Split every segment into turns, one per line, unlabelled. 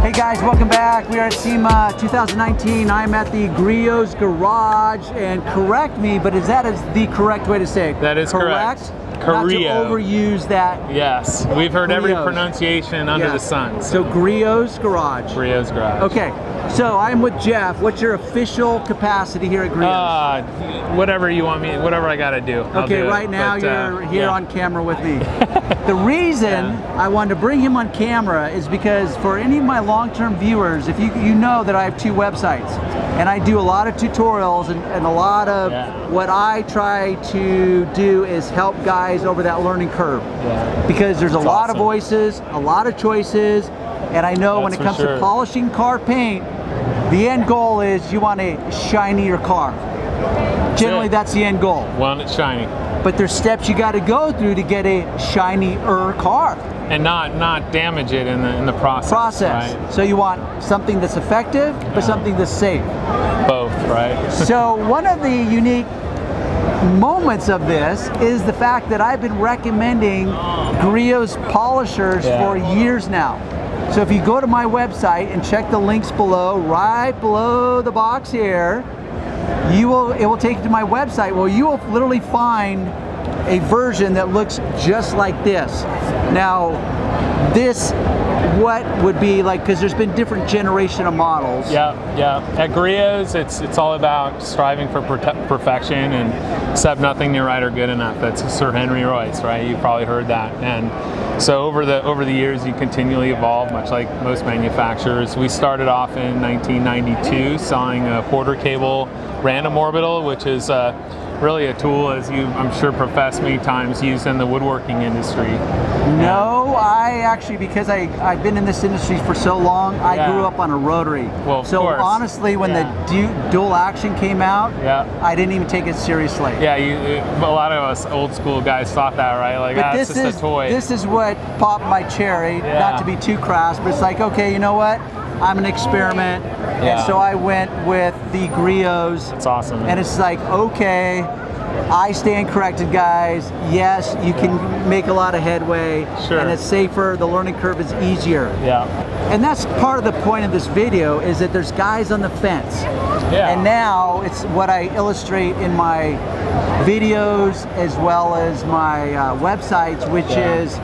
Hey guys, welcome back. We are at SEMA 2019. I'm at the Griot's garage, and correct me, but is the correct way to say it?
That is correct.
Not to overuse that.
Yes, we've heard every
Griot's.
pronunciation under the sun.
So Griot's garage.
Griot's garage.
Okay, so I'm with Jeff. What's your official capacity here at Griot's?
Whatever you want me, whatever I gotta do. I'll
Okay,
do
right
it.
now
But,
you're here on camera with me. The reason I wanted to bring him on camera is because for any of my long-term viewers, if you know that I have 2 websites, and I do a lot of tutorials and a lot of what I try to do is help guys over that learning curve. Because there's a lot of voices, a lot of choices, and I know when it comes to polishing car paint, the end goal is you want a shinier car. Generally, that's the end goal.
Well, it's shiny.
But there's steps you got to go through to get a shinier car.
And not damage it in the process. Right?
So you want something that's effective, but something that's safe.
Both, right?
So one of the unique moments of this is the fact that I've been recommending Griot's polishers for years now. So if you go to my website and check the links below, right below the box here, it will take you to my website. Well, you will literally find a version that looks just like this. Now, this what would be like, because there's been different generation of models.
Yeah. At Griot's, it's all about striving for perfection and accept nothing near right or good enough. That's Sir Henry Royce, right? You've probably heard that. And so over the years, you continually evolve, much like most manufacturers. We started off in 1992 selling a Porter cable random orbital, which is really a tool, as you, I'm sure, professed many times, used in the woodworking industry.
No, I actually, because I've been in this industry for so long, I grew up on a rotary.
Well,
so honestly, when the dual action came out, I didn't even take it seriously.
Yeah, a lot of us old school guys thought that, right? Like, it's just a toy.
This is what popped my cherry, not to be too crass, but it's like, okay, you know what? I'm an experiment, and so I went with the Griot's.
That's awesome.
And it's like, okay, I stand corrected, guys. Yes, you can make a lot of headway, and it's safer. The learning curve is easier. And that's part of the point of this video, is that there's guys on the fence. And now it's what I illustrate in my videos as well as my websites, which is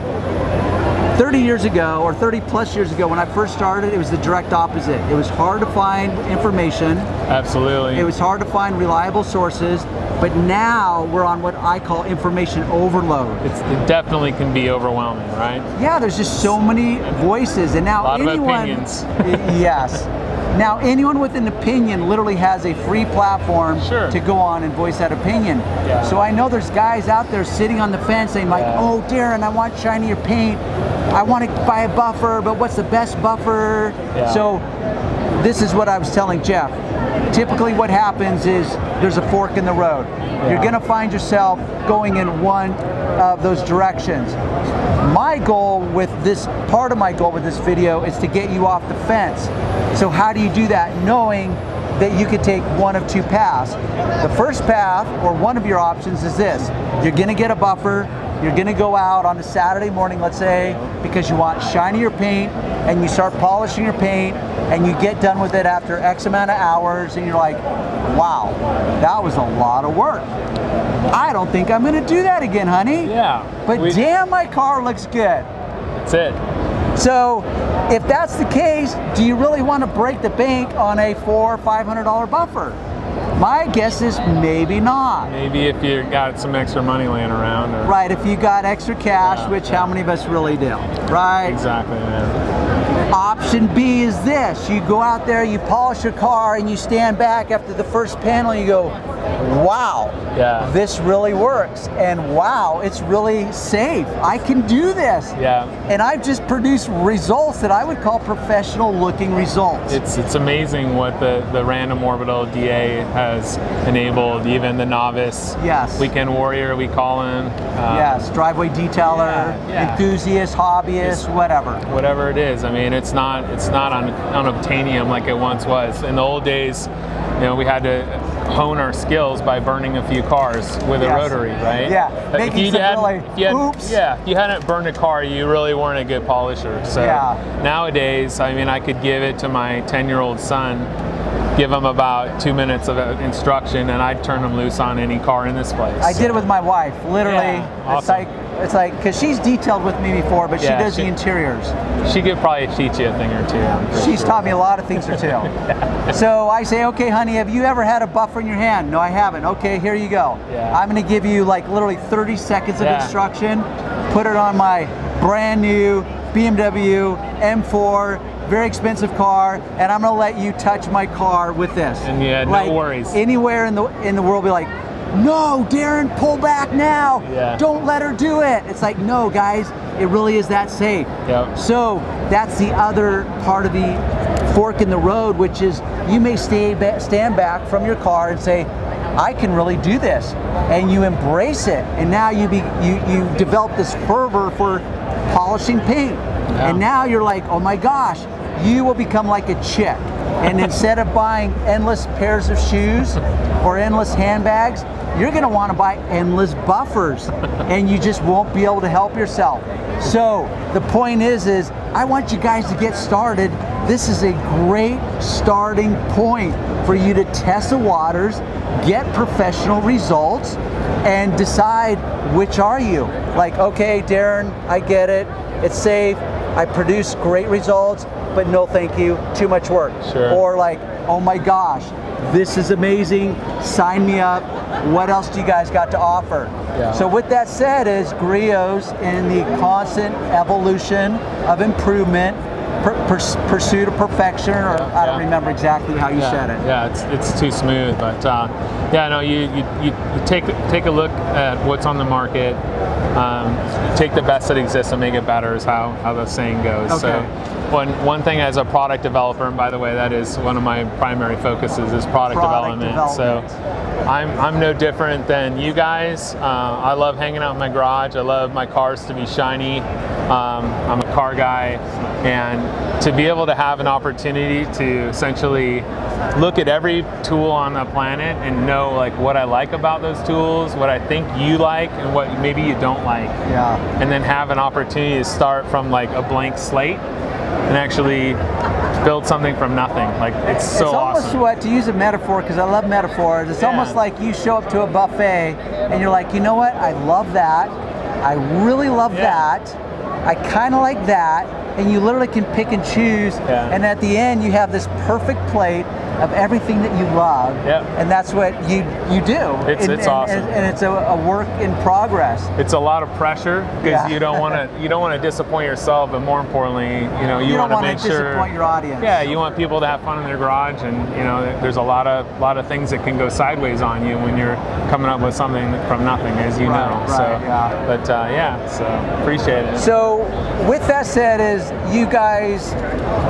30 years ago, or 30 plus years ago, when I first started, it was the direct opposite. It was hard to find information.
Absolutely.
It was hard to find reliable sources, but now we're on what I call information overload.
It definitely can be overwhelming, right?
Yeah, there's just so many voices, and now
a lot of opinions.
Yes. Now anyone with an opinion literally has a free platform to go on and voice that opinion. So I know there's guys out there sitting on the fence saying like, oh Darren, I want shinier paint. I want to buy a buffer, but what's the best buffer? So this is what I was telling Jeff. Typically what happens is there's a fork in the road. You're gonna find yourself going in one of those directions. My goal with this, part of my goal with this video, is to get you off the fence. So how do you do that? Knowing that you could take one of 2 paths. The first path, or one of your options, is this. You're gonna get a buffer. You're gonna go out on a Saturday morning, let's say, because you want shinier paint, and you start polishing your paint, and you get done with it after X amount of hours, and you're like, wow, that was a lot of work. I don't think I'm gonna do that again, honey. But damn, my car looks good.
That's it.
So, if that's the case, do you really want to break the bank on a $400 or $500 buffer? My guess is maybe not.
Maybe if you got some extra money laying around. Or,
right, if you got extra cash, which how many of us really do, right?
Exactly, man.
Option B is this. You go out there, you polish your car, and you stand back after the first panel, and you go, wow, this really works, and wow, it's really safe. I can do this. And I've just produced results that I would call professional looking results.
It's amazing what the random orbital DA has enabled, even the novice weekend warrior, we call him.
Driveway detailer, enthusiast, hobbyist, whatever
it is. I mean, it's not on obtainium like it once was. In the old days, we had to hone our skills by burning a few cars with a rotary, right?
Yeah,
if you hadn't burned a car, you really weren't a good polisher. So nowadays, I mean, I could give it to my 10-year-old son, give him about 2 minutes of instruction, and I'd turn him loose on any car in this place.
I did it with my wife, literally.
Awesome.
It's like, because she's detailed with me before, but she does the interiors.
She could probably teach you a thing or two.
She's taught me a lot of things or two. So I say, okay, honey, have you ever had a buffer in your hand? No, I haven't. Okay, here you go. I'm going to give you like literally 30 seconds of instruction. Put it on my brand new BMW M4, very expensive car, and I'm going to let you touch my car with this.
And you had no worries.
Anywhere in the world, be like, no, Darren, pull back now. Don't let her do it. It's like, no, guys, it really is that safe. So that's the other part of the fork in the road, which is you may stand back from your car and say, I can really do this, and you embrace it, and now you develop this fervor for polishing paint, and now you're like, oh my gosh, you will become like a chick, and instead of buying endless pairs of shoes or endless handbags, you're going to want to buy endless buffers, and you just won't be able to help yourself. So the point is I want you guys to get started. This is a great starting point for you to test the waters, get professional results, and decide which are you. Like, okay, Darren, I get it. It's safe. I produce great results, but no thank you, too much work. Or like, oh my gosh, this is amazing, sign me up. What else do you guys got to offer? So with that said, is Griot's in the constant evolution of improvement, pursuit of perfection, or I don't remember exactly how you said it.
It's too smooth, but you take a look at what's on the market, take the best that exists and make it better is how the saying goes. So one thing as a product developer, and by the way, that is one of my primary focuses is product development. So I'm no different than you guys. I love hanging out in my garage. I love my cars to be shiny. I'm a car guy, and to be able to have an opportunity to essentially look at every tool on the planet and know like what I like about those tools, what I think you like, and what maybe you don't like. And then have an opportunity to start from like a blank slate and actually build something from nothing. Like it's so awesome.
It's almost to use a metaphor, because I love metaphors, it's almost like you show up to a buffet and you're like, you know what, I love that, I really love that, I kind of like that, and you literally can pick and choose, and at the end you have this perfect plate of everything that you love, and that's what you do.
It's awesome,
and it's a work in progress.
It's a lot of pressure because you don't want to disappoint yourself, but more importantly, you want to make sure
disappoint your audience.
You want people to have fun in their garage, and there's a lot of things that can go sideways on you when you're coming up with something from nothing, as you know. So appreciate it.
So with that said, is you guys,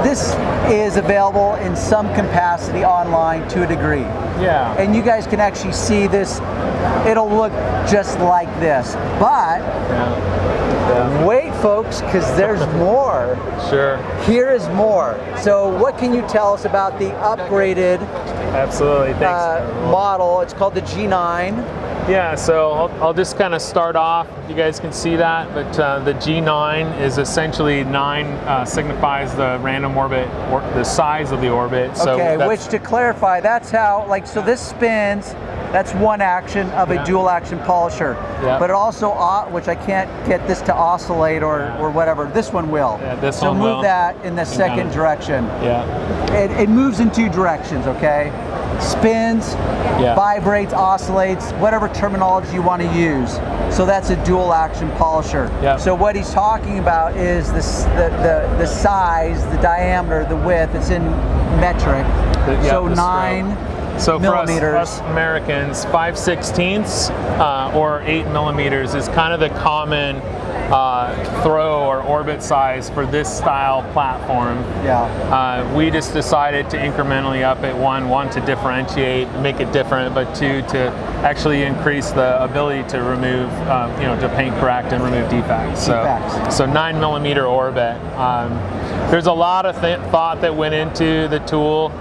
this is available in some capacity online to a degree. And you guys can actually see this. It'll look just like this, but wait, folks, because there's more. Here is more. So what can you tell us about the upgraded model? It's called the G9.
So I'll just kind of start off. You guys can see that, but the G9 is essentially 9 signifies the random orbit, or the size of the orbit. So
which, to clarify, that's how, so this spins. That's one action of a dual action polisher. But it also, which I can't get this to oscillate or whatever, this one will. So move that in the second direction. It moves in 2 directions, spins, vibrates, oscillates, whatever terminology you want to use. So that's a dual action polisher. So what he's talking about is the size, the diameter, the width. It's in metric. So 9 millimeters.
For us Americans, 5/16 or 8 millimeters is kind of the common throw or orbit size for this style platform. We just decided to incrementally up it, one to differentiate, make it different, but 2 to actually increase the ability to remove, to paint correct and remove defects. So 9 millimeter orbit. There's a lot of thought that went into the tool.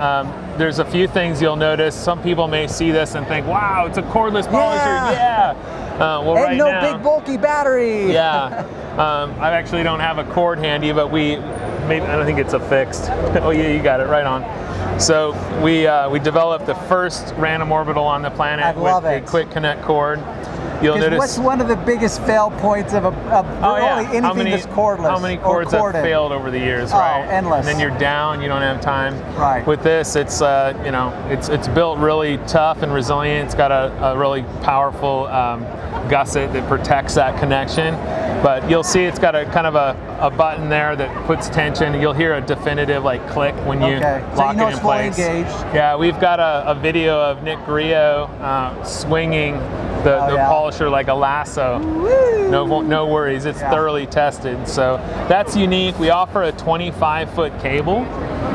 there's a few things you'll notice. Some people may see this and think, wow, it's a cordless polisher. Yeah. Well,
and
right
no
now,
big bulky battery.
Yeah. I actually don't have a cord handy, but I don't think it's a fixed. Oh yeah, you got it right on. So we developed the first random orbital on the planet with a quick connect cord. You'll notice.
What's one of the biggest fail points of anything that's cordless?
How many cords have failed over the years, right?
Endless.
And then you're down, you don't have time.
Right.
With this, it's it's built really tough and resilient. It's got a really powerful gusset that protects that connection. But you'll see it's got a kind of a button there that puts tension. You'll hear a definitive click when you lock it in place.
Engaged.
Yeah, we've got a video of Nick Griot swinging the polisher like a lasso.
Woo!
No worries, it's thoroughly tested. So that's unique. We offer a 25-foot cable.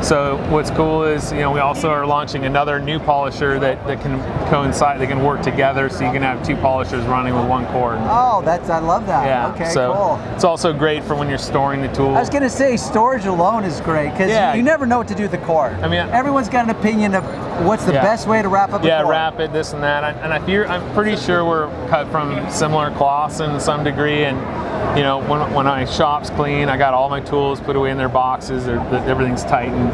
So what's cool is, we also are launching another new polisher that can coincide, they can work together, so you can have two polishers running with one cord.
Oh, I love that.
Yeah,
okay,
so
cool.
It's also great for when you're storing the tool.
I was going to say, storage alone is great, because you never know what to do with the cord. I mean, everyone's got an opinion of what's the best way to wrap up a cord.
Yeah, wrap it, this and that. And I'm pretty sure we're cut from similar cloths in some degree, and when my shop's clean, I got all my tools put away in their boxes. Everything's tight and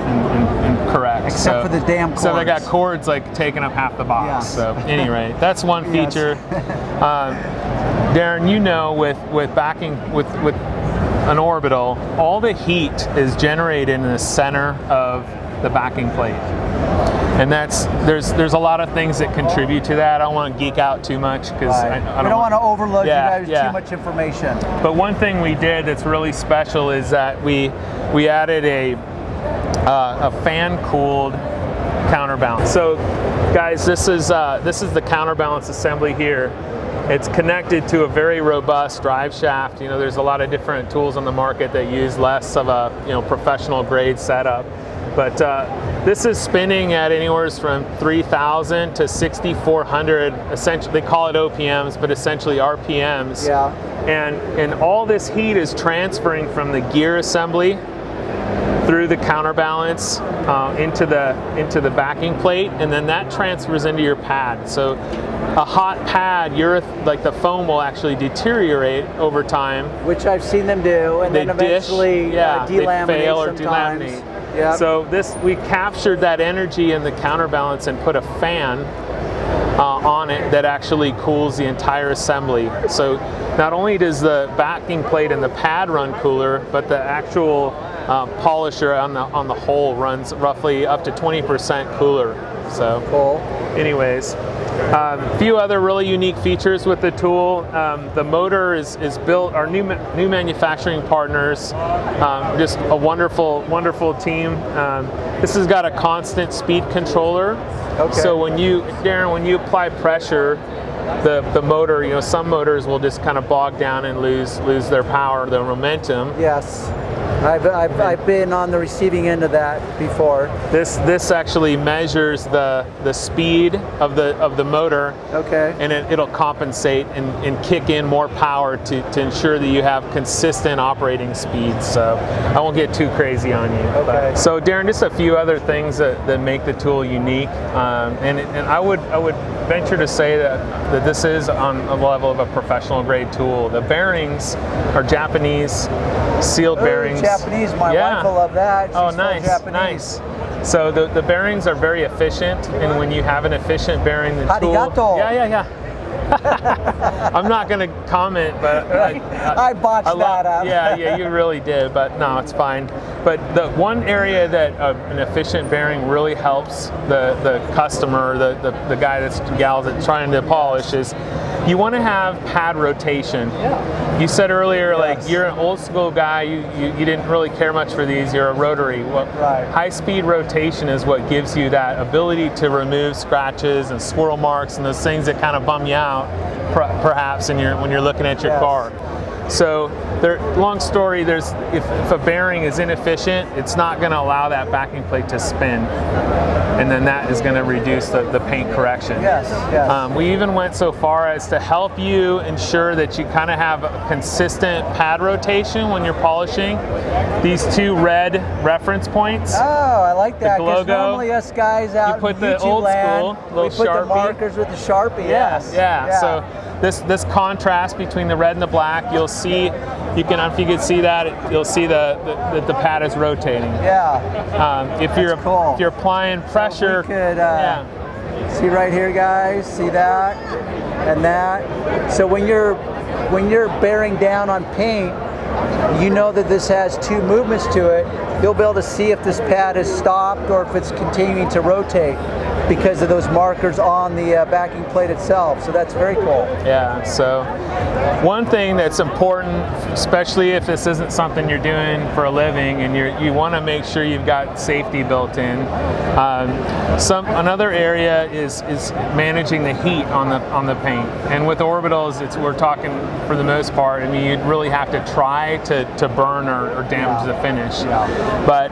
correct.
Except for the damn cords.
So they got cords taking up half the box. Yes. So anyway, that's one feature. Darren, with backing with an orbital, all the heat is generated in the center of the backing plate. And there's a lot of things that contribute to that. I don't want to geek out too much because I don't want
to overload you guys with too much information.
But one thing we did that's really special is that we added a fan-cooled counterbalance. So, guys, this is the counterbalance assembly here. It's connected to a very robust drive shaft. There's a lot of different tools on the market that use less of a professional grade setup. But this is spinning at anywhere from 3,000 to 6,400. Essentially, they call it OPMs, but essentially RPMs.
Yeah.
And all this heat is transferring from the gear assembly through the counterbalance into the backing plate, and then that transfers into your pad. So a hot pad, the foam will actually deteriorate over time.
Which I've seen them do, and then eventually delaminate
they fail or
sometimes.
delaminate.
Yep.
So we captured that energy in the counterbalance and put a fan on it that actually cools the entire assembly. So not only does the backing plate and the pad run cooler, but the actual polisher on the whole runs roughly up to 20% cooler. So
cool.
Anyways, a few other really unique features with the tool. The motor is built, our new manufacturing partners, just a wonderful team. This has got a constant speed controller.
Okay.
So Darren, when you apply pressure, the motor, some motors will just kind of bog down and lose their power, their momentum.
Yes. I've been on the receiving end of that before.
This actually measures the speed of the motor.
Okay. And
it'll compensate and kick in more power to ensure that you have consistent operating speeds. So I won't get too crazy on you.
Okay.
So Darren, just a few other things that make the tool unique, and I would venture to say that this is on a level of a professional grade tool. The bearings are Japanese sealed bearings.
Japanese, my wife will love that. She's
nice. So the bearings are very efficient, and when you have an efficient bearing, the
Arigato.
tool. Yeah. I'm not going to comment, but
I botched that up.
Yeah, you really did, but no, it's fine. But the one area that an efficient bearing really helps the customer, the guy that's trying to polish, is you want to have pad rotation.
Yeah.
You said earlier, you're an old school guy, you didn't really care much for these, you're a rotary. High speed rotation is what gives you that ability to remove scratches and swirl marks and those things that kind of bum you out, perhaps, when you're looking at your car. So long story, if a bearing is inefficient, it's not going to allow that backing plate to spin. And then that is going to reduce the paint correction.
Yes, yes.
We even went so far as to help you ensure that you kind of have a consistent pad rotation when you're polishing. These 2 red reference points.
Oh, I like that.
Because
normally us guys out
you put
in
the
YouTube
old
land,
school,
we put
Sharpie.
the markers with the Sharpie. Yes.
Yeah. So this contrast between the red and the black, you'll see. If you can see that, you'll see that the pad is rotating.
Yeah.
If you're applying pressure,
so we could, see right here, guys. See that and that. So when you're bearing down on paint, you know that this has 2 movements to it. You'll be able to see if this pad has stopped or if it's continuing to rotate because of those markers on the backing plate itself. So that's very cool.
Yeah, so one thing that's important, especially if this isn't something you're doing for a living and you want to make sure you've got safety built in. Another area is managing the heat on the paint. And with Orbitals, we're talking for the most part, I mean, you'd really have to try to burn or damage the finish.
Yeah.
But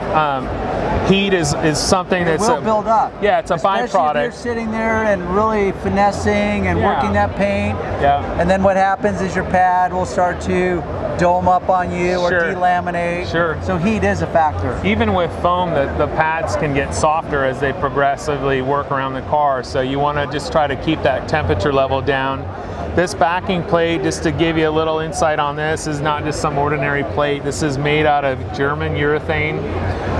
heat is something that's
will build up.
Yeah, it's a
Especially
byproduct.
if you're sitting there and really finessing and working that paint.
Yeah.
And then what happens is your pad will start to dome up on you or delaminate.
Sure.
So heat is a factor.
Even with foam, the pads can get softer as they progressively work around the car. So you want to just try to keep that temperature level down. This backing plate, just to give you a little insight on this, is not just some ordinary plate. This is made out of German urethane.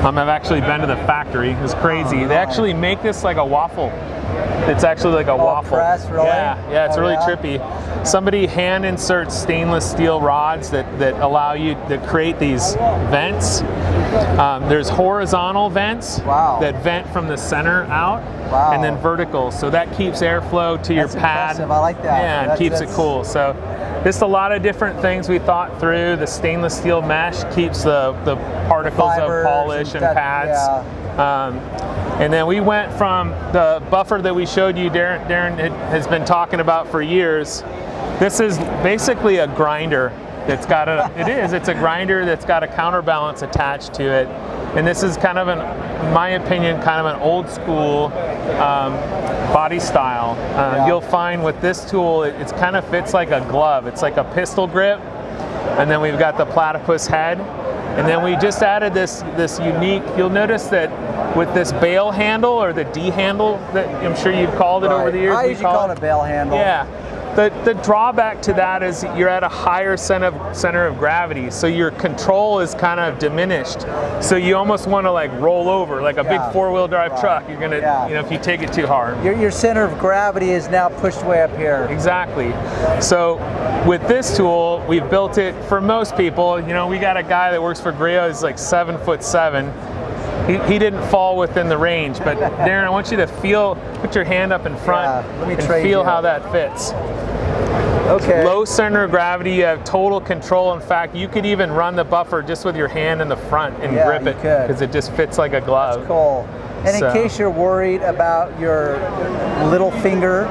I've actually been to the factory. It's crazy. They actually make this like a waffle. It's actually like a waffle.
Press, really?
Yeah, it's really trippy. Somebody hand inserts stainless steel rods that allow you to create these vents. There's horizontal vents that vent from the center out, and then vertical. So that keeps airflow to your pad.
Impressive. I like that.
Yeah, it keeps it cool. So just a lot of different things we thought through. The stainless steel mesh keeps the particles of polish and pads. And then we went from the buffer that we showed you, Darren has been talking about for years. This is basically a grinder that's got it's a grinder that's got a counterbalance attached to it. And this is kind of in my opinion, kind of an old school body style. You'll find with this tool, it kind of fits like a glove. It's like a pistol grip. And then we've got the platypus head. And then we just added this unique, you'll notice that with this bail handle or the D handle that I'm sure you've called it over the years.
I usually call it a bail handle.
Yeah. The drawback to that is you're at a higher center of gravity, so your control is kind of diminished. So you almost want to like roll over, like a big 4-wheel drive truck. You're gonna, if you take it too hard.
Your center of gravity is now pushed way up here.
Exactly. So with this tool, we've built it for most people. We got a guy that works for Griot, he's like 7'7". He didn't fall within the range, but Darren, I want you to put your hand up in front and feel how that fits.
Okay.
Low center of gravity, you have total control. In fact, you could even run the buffer just with your hand in the front and grip it because it just fits like a glove.
That's cool. And in case you're worried about your little finger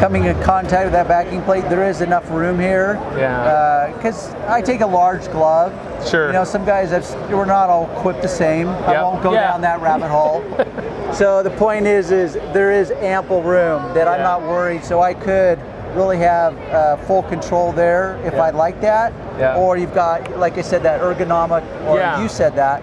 coming in contact with that backing plate, there is enough room here.
Yeah.
Because I take a large glove.
Sure.
Some guys we're not all equipped the same. I won't go down that rabbit hole. So the point is there is ample room that I'm not worried. So I could really have full control there if I'd like that.
Yeah.
Or you've got, like I said, that ergonomic, or you said that,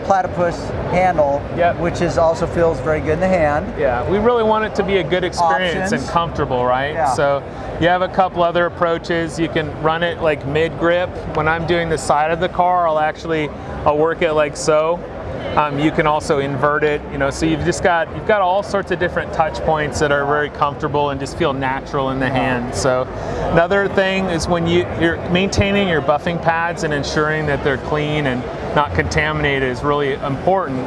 platypus handle, which also feels very good in the hand.
Yeah, we really want it to be a good experience and comfortable, right?
Yeah.
So you have a couple other approaches. You can run it like mid-grip. When I'm doing the side of the car, I'll work it like so. You can also invert it, so you've got all sorts of different touch points that are very comfortable and just feel natural in the hand. So another thing is when you're maintaining your buffing pads and ensuring that they're clean and not contaminated is really important.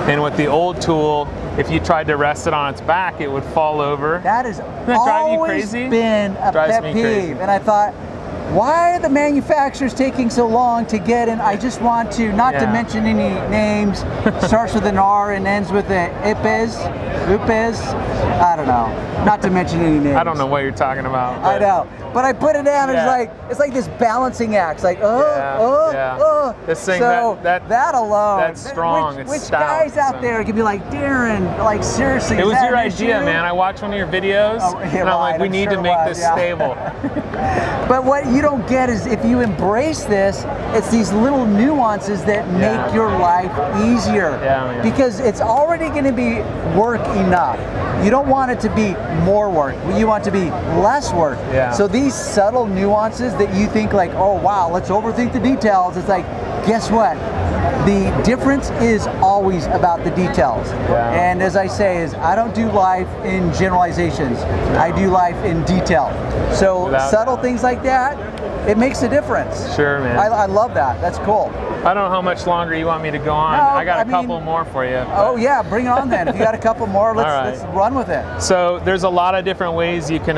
And with the old tool, if you tried to rest it on its back, it would fall over.
That has
Doesn't that drive you
always
crazy?
been a pet peeve. And I thought, why are the manufacturers taking so long to get in? I just want to, not to mention any names, starts with an R and ends with a Upes, I don't know, not to mention any names.
I don't know what you're talking about.
I know, but I put it down and it's like this balancing act, it's like,
This thing,
so that alone,
that's strong, it's
which
stout,
guys out there can be like, Darren, like seriously,
it was your idea,
issue?
man. I watched one of your videos, and I'm like, we need to make this stable.
But what you don't get is if you embrace this, it's these little nuances that make your life easier. Because it's already going to be work enough. You don't want it to be more work. You want it to be less work. So these subtle nuances that you think like, oh wow, let's overthink the details. It's like, guess what? The difference is always about the details. And as I say, is I don't do life in generalizations. I do life in detail. So subtle things like that, it makes a difference.
Sure, man.
I love that. That's cool.
I don't know how much longer you want me to go on.
No,
I got a couple more for you.
Oh yeah, bring it on then. If you got a couple more, let's run with it.
So there's a lot of different ways you can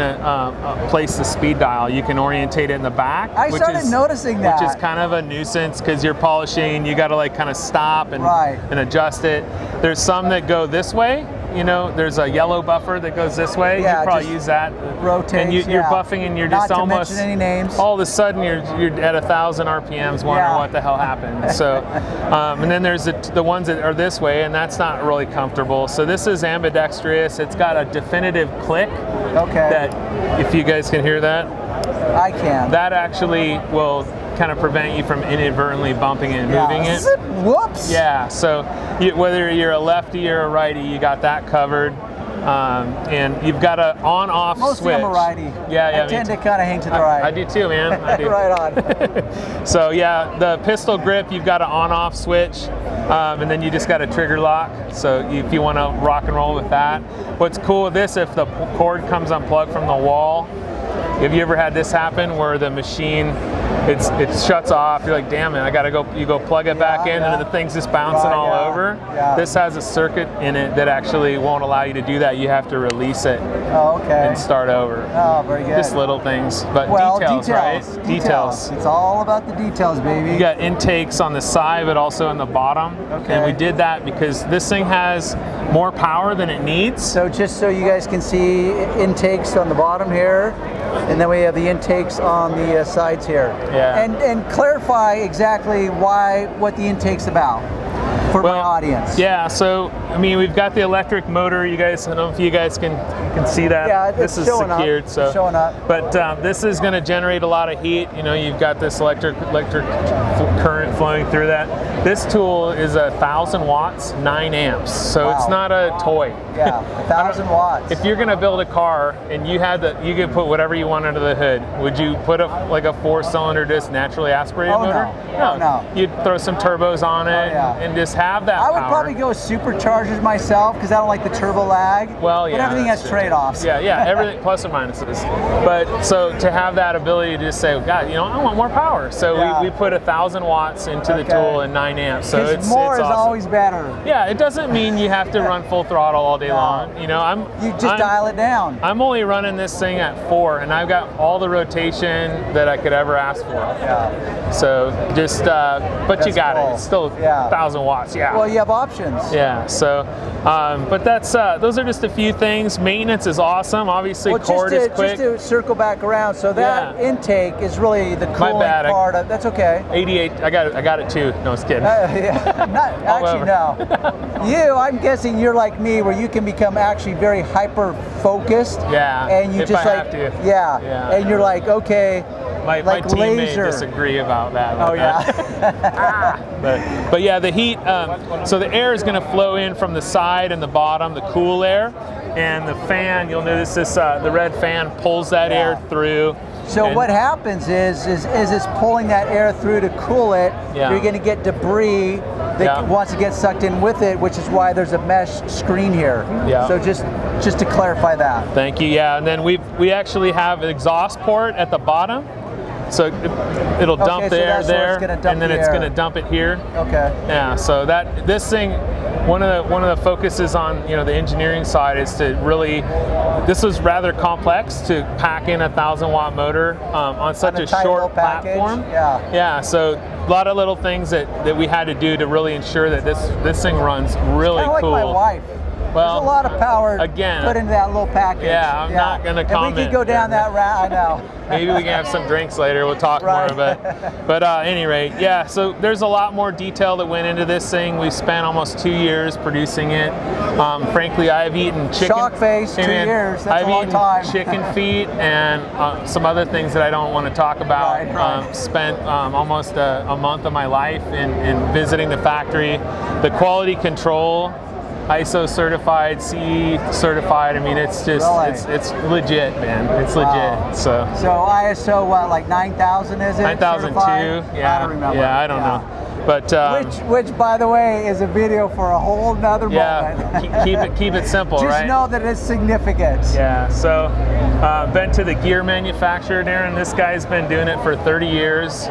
place the speed dial. You can orientate it in the back.
I started noticing that.
Which is kind of a nuisance because you're polishing. You got to like kind of stop and adjust it. There's some that go this way. You know, there's a yellow buffer that goes this way. You probably use that.
Rotates.
And you're buffing, and you're just almost.
Not to mention any names.
All of a sudden, you're at 1,000 RPMs, wondering what the hell happened. So, and then there's the ones that are this way, and that's not really comfortable. So this is ambidextrous. It's got a definitive click. That, if you guys can hear that.
I can.
That actually will kind of prevent you from inadvertently bumping it and moving it.
Whoops.
Yeah, so whether you're a lefty or a righty, you got that covered. And you've got an on-off switch.
Mostly I'm a righty. I tend to kind of hang to the right.
I do too, man. I do.
Right on.
So yeah, the pistol grip, you've got an on-off switch, and then you just got a trigger lock. So if you want to rock and roll with that. What's cool with this, if the cord comes unplugged from the wall, have you ever had this happen where the machine, it shuts off, you're like, damn it, I gotta go, you go plug it back in and the thing's just bouncing all over? This has a circuit in it that actually won't allow you to do that. You have to release it and start over.
Oh, very good.
Just little things, but details, right? Details.
It's all about the details, baby.
You got intakes on the side, but also on the bottom. And we did that because this thing has more power than it needs.
So just so you guys can see, intakes on the bottom here, and then we have the intakes on the sides here. And clarify exactly what the intake's about for my audience.
Yeah, so I mean, we've got the electric motor. You guys, I don't know if you guys can see that.
Yeah,
this is secured,
it's showing up.
But this is going to generate a lot of heat. You know, you've got this electric current flowing through that. This tool is 1,000 watts, 9 amps. So it's not a toy.
Yeah, 1,000 watts.
If you're going to build a car and you could put whatever you want under the hood, would you put like a 4-cylinder just naturally aspirated motor?
No.
You'd throw some turbos on it and just have that
I would probably go superchargers myself because I don't like the turbo lag.
Well,
but everything has trade-offs.
Yeah, everything plus and minuses. But so to have that ability to just say, oh, God, I want more power. So we put 1,000 watts into the tool and 9 amps. So it's
more is
awesome.
always better.
Yeah, it doesn't mean you have to run full throttle all day long. You
just dial it down.
I'm only running this thing at 4, and I've got all the rotation that I could ever ask for. So just, but you got it. It's still 1,000 watts.
Well, you have options.
Yeah. So, but that's those are just a few things. Maintenance is awesome. Obviously, cord is quick.
Just to circle back around, so that intake is really the cooling part of. That's okay.
88. I got it too. No, just kidding.
Actually, no. I'm guessing you're like me, where you can become actually very hyper focused.
Yeah.
And you
if
just
I have to.
Yeah. And you're like, okay.
My team may disagree about that. But yeah, the heat, so the air is going to flow in from the side and the bottom, the cool air, and the fan, you'll notice this, the red fan pulls that air through.
So what happens is it's pulling that air through to cool it. You're going to get debris that wants to get sucked in with it, which is why there's a mesh screen here. So just to clarify that.
Thank you. Yeah, and then we actually have an exhaust port at the bottom. So it'll dump
so
there,
that's where it's gonna dump
and then
the
it's
air.
going to dump it here.
Okay.
Yeah. So this thing, one of the focuses on the engineering side is to really. This was rather complex to pack in a 1,000-watt motor on such a short platform.
Yeah.
Yeah. So a lot of little things that we had to do to really ensure that this thing runs really
cool. Like my wife.
Well,
there's a lot of power
again,
put into that little package.
Yeah, I'm not going to comment.
If we could go down that route, I know.
Maybe we can have some drinks later. We'll talk more. But at any rate, yeah. So there's a lot more detail that went into this thing. We spent almost 2 years producing it. Frankly, I've eaten chicken.
Shock face, 2 years. That's a long time.
I've eaten chicken feet and some other things that I don't want to talk about.
Right.
Spent almost a month of my life in visiting the factory, the quality control. ISO certified, CE certified. I mean, it's just it's legit, man. It's legit. So
ISO what, like 9,000 is it?
9,002. Yeah.
I don't remember.
Yeah, I don't know. But
which by the way is a video for a whole nother moment.
keep it simple,
Just
right?
Just know that it's significant.
Yeah. So been to the gear manufacturer, Darren. This guy's been doing it for 30 years.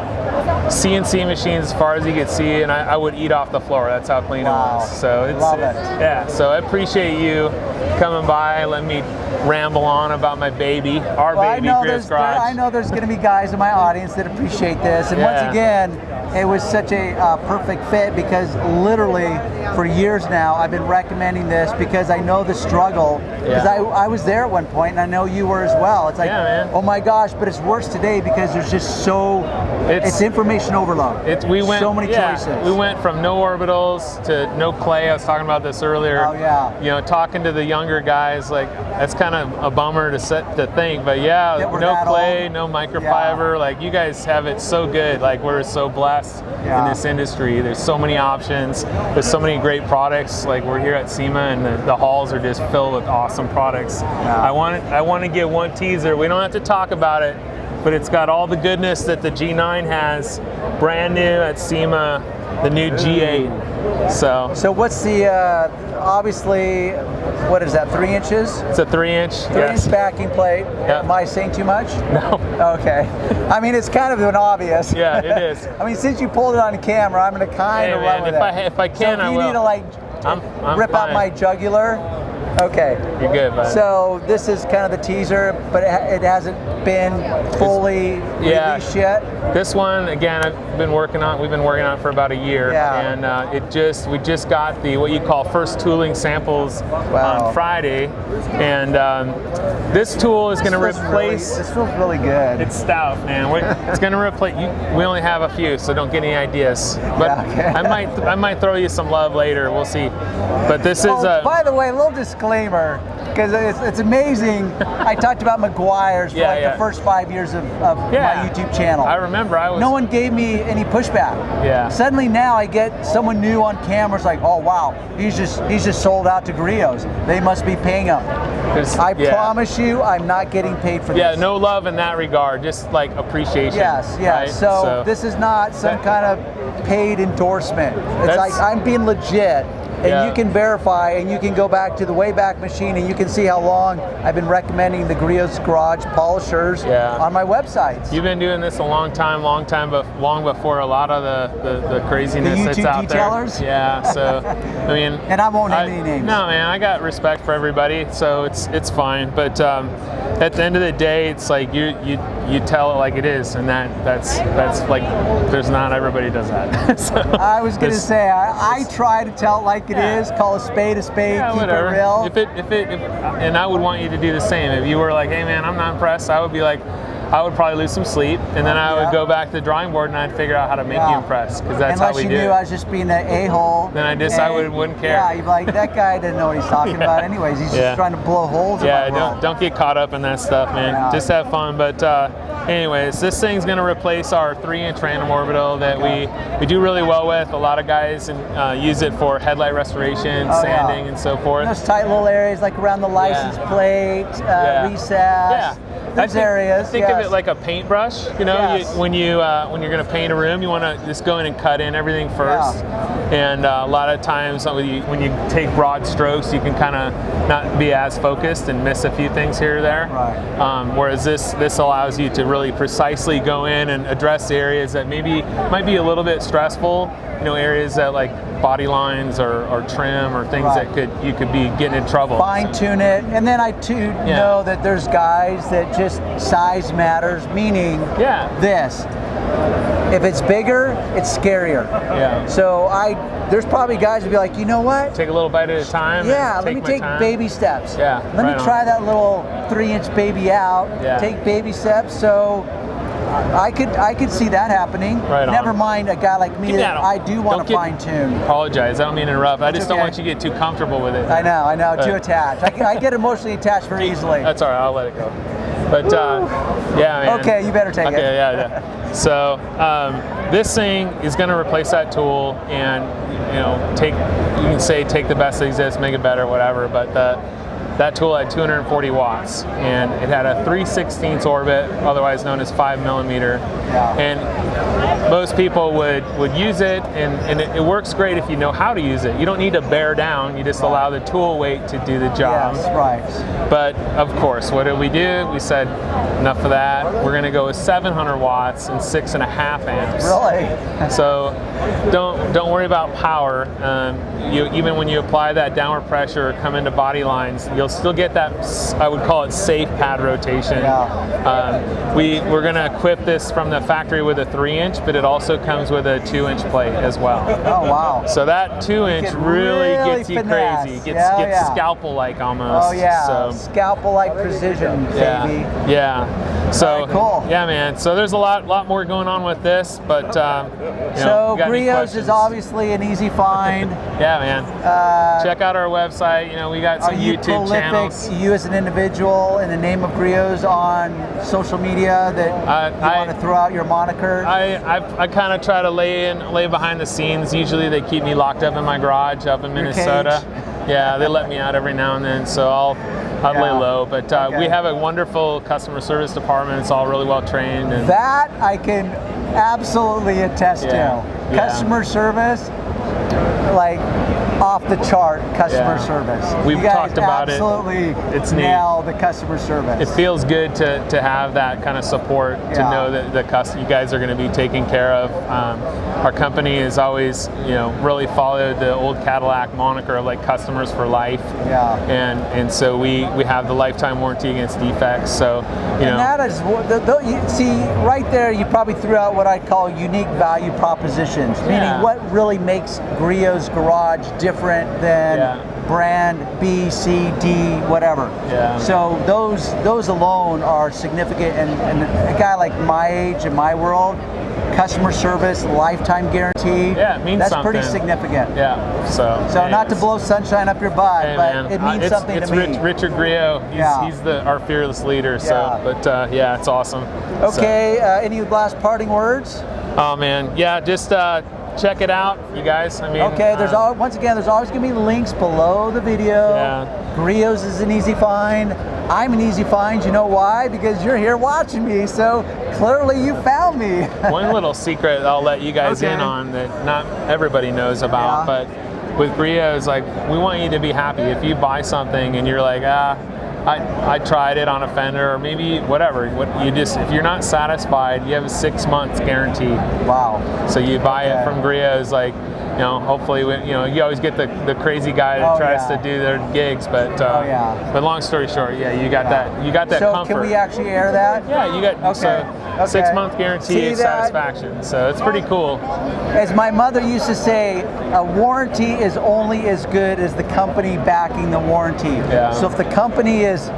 CNC machines as far as you could see, and I would eat off the floor. That's how clean it was. So
Love it.
Yeah. So I appreciate you coming by, letting me ramble on about my baby, baby, Griot's Garage.
I know there's going to be guys in my audience that appreciate this, and once again, it was such a perfect fit because literally for years now I've been recommending this because I know the struggle. Because I was there at one point, and I know you were as well. It's like, oh my gosh, but it's worse today because there's just it's information overload. So many choices.
We went from no orbitals to no clay. I was talking about this earlier.
Oh yeah.
Talking to the younger guys, like that's kind of a bummer to think, but no clay, no microfiber. Like you guys have it so good. Like we're so blessed in this industry. There's so many options. There's so many great products. Like we're here at SEMA, and the halls are just filled with awesome products. I want to give one teaser. We don't have to talk about it, but it's got all the goodness that the G9 has, brand new at SEMA, the new G8. So
what's the obviously, what is that, 3 inches?
It's a 3-inch.
3-inch backing plate.
Yep.
Am I saying too much?
No.
Okay. I mean, it's kind of an obvious.
Yeah, it is.
I mean, since you pulled it on camera, I'm going to kind of run with it.
If I can,
I will. If you need to rip out my jugular, okay.
You're good, bud.
So this is kind of the teaser, but it hasn't been fully released yet.
This one, again, we've been working on it for about a year, and we just got what you call first tooling samples on Friday, and this tool is going to replace.
This feels really good.
It's stout, man. It's going to replace. We only have a few, so don't get any ideas. But I might throw you some love later. We'll see. But this is.
By the way, a little disclaimer, because it's amazing. I talked about McGuire's for the first 5 years of my YouTube channel.
I remember
no one gave me any pushback.
Yeah.
Suddenly now I get someone new on camera. It's like, oh wow, he's just sold out to Griots. They must be paying him. I promise you, I'm not getting paid for this.
Yeah, no love in that regard. Just like appreciation.
Yes.
Right?
So this is not some kind of paid endorsement. It's like I'm being legit. And you can verify, and you can go back to the Wayback Machine, and you can see how long I've been recommending the Griot's Garage polishers on my websites.
You've been doing this a long time, but long before a lot of the craziness that's out
detailers?
there. Yeah. So I mean,
and I won't name any names.
No, man, I got respect for everybody, so it's fine. But at the end of the day, it's like you tell it like it is, and that's like there's not everybody does that. So,
I was gonna say I try to tell it like it is. Call a spade, keep
whatever.
it real.
And I would want you to do the same. If you were like, hey man, I'm not impressed, I would be like, I would probably lose some sleep, and then I would go back to the drawing board and I'd figure out how to make you impressed, because that's how we do it.
Unless you knew I was just being an a-hole.
Then I wouldn't care.
Yeah, you'd be like, that guy didn't know what he's talking about anyways. He's just trying to blow holes in my world.
Don't get caught up in that stuff, man. Yeah. Just have fun. But anyways, this thing's going to replace our 3-inch random orbital that we do really well with. A lot of guys use it for headlight restoration, sanding, and so forth.
Those tight little areas like around the license plate, recess.
Yeah.
there's areas.
Think of it like a paintbrush. You know,
Yes.
when you're going to paint a room, you want to just go in and cut in everything first. And a lot of times when you take broad strokes, you can kind of not be as focused and miss a few things here or there.
Right.
Whereas this allows you to really precisely go in and address the areas that maybe might be a little bit stressful. You know, areas that like body lines or trim or things that you could be getting in trouble.
Fine tune it, and then I too know that there's guys that just size matters, meaning this. If it's bigger, it's scarier.
Yeah.
So there's probably guys who'd be like, you know what?
Take a little bite at a time.
Yeah, let me take baby steps.
Yeah.
Let me try that little 3-inch baby out.
Yeah.
Take baby steps. So I could see that happening.
Right on.
Never mind a guy like me that I do want to fine tune.
Apologize, I don't mean to interrupt. I just don't want you to get too comfortable with it.
I know, too attached. I get emotionally attached very easily.
That's all right, I'll let it go. But yeah, man.
Okay, you better take it.
Okay, yeah. So this thing is going to replace that tool, and you can say take the best that exists, make it better, whatever. But that tool had 240 watts, and it had a 3/16 orbit, otherwise known as 5 millimeter.
Yeah.
And most people would use it, and it works great if you know how to use it. You don't need to bear down, you just allow the tool weight to do the job.
Yes, right.
But of course, what did we do? We said, enough of that. We're going to go with 700 watts and 6.5 amps.
Really?
So don't worry about power. Even when you apply that downward pressure, come into body lines, you'll still get that, I would call it safe pad rotation.
Yeah.
We're going to equip this from the factory with a 3-inch, but it also comes with a 2-inch plate as well.
Oh wow!
So that 2-inch really gets you crazy. Gets scalpel-like almost.
Oh yeah,
so,
scalpel-like precision, baby.
Yeah. So
cool.
Yeah, man. So there's a lot more going on with this, but
so Griot is obviously an easy find.
Yeah, man. Check out our website. We got some YouTube channels.
You as an individual, in the name of Griot's, on social media that you want to throw out your moniker?
I kind of try to lay behind the scenes. Usually they keep me locked up in my garage up in Minnesota. Yeah, they let me out every now and then, so I'll lay low. But we have a wonderful customer service department. It's all really well trained. And
that I can absolutely attest to. Customer service, like off the chart customer service.
We've talked about it.
Absolutely, it's nail the customer service.
It feels good to have that kind of support, to know that you guys are going to be taken care of. Our company has always, really followed the old Cadillac moniker of like customers for life.
Yeah.
And so we have the lifetime warranty against defects. So
and that is see right there. You probably threw out what I'd call unique value propositions, meaning what really makes Griot's Garage different than brand B, C, D, whatever.
Yeah.
So those alone are significant, and a guy like my age in my world, customer service, lifetime guarantee.
Yeah, it means
that's
something.
pretty significant.
Yeah. So
not to blow sunshine up your butt, but it means something to me.
Richard Griot. He's our fearless leader. So, but it's awesome.
Okay. Any last parting words?
Oh man, just check it out, you guys. I mean,
there's always going to be links below the video. Griot's is an easy find. I'm an easy find. You know why? Because you're here watching me, so clearly you found me.
One little secret I'll let you guys in on that not everybody knows about, but with Griot is like, we want you to be happy. If you buy something and you're like, I tried it on a fender, or maybe whatever. If you're not satisfied, you have a 6 months guarantee.
Wow.
So you buy it from Griot, is like, hopefully, you always get the crazy guy that tries to do their gigs, but but long story short, you got that. You got that comfort.
So can we actually air that?
Yeah, you got 6 month guarantee of satisfaction. So it's pretty cool.
As my mother used to say, a warranty is only as good as the company backing the warranty.
Yeah.
So if the company is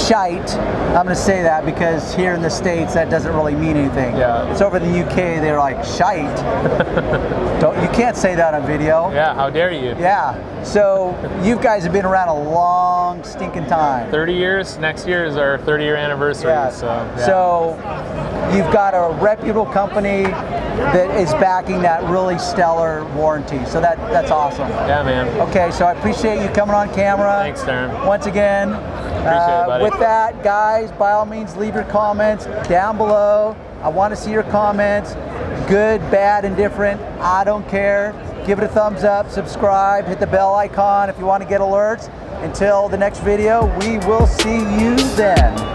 shite, I'm going to say that because here in the States that doesn't really mean anything.
Yeah.
It's over in the UK, they're like, shite. You can't say that on video.
Yeah, how dare you?
Yeah. So you guys have been around a long stinking time.
30 years. Next year is our 30-year anniversary.
Yeah. So you've got a reputable company that is backing that really stellar warranty. So that's awesome.
Yeah, man.
Okay, so I appreciate you coming on camera.
Thanks, Darren.
Once again,
Appreciate it, buddy.
With that, guys, by all means, leave your comments down below. I want to see your comments. Good, bad, indifferent. I don't care. Give it a thumbs up, subscribe, hit the bell icon if you want to get alerts. Until the next video, we will see you then.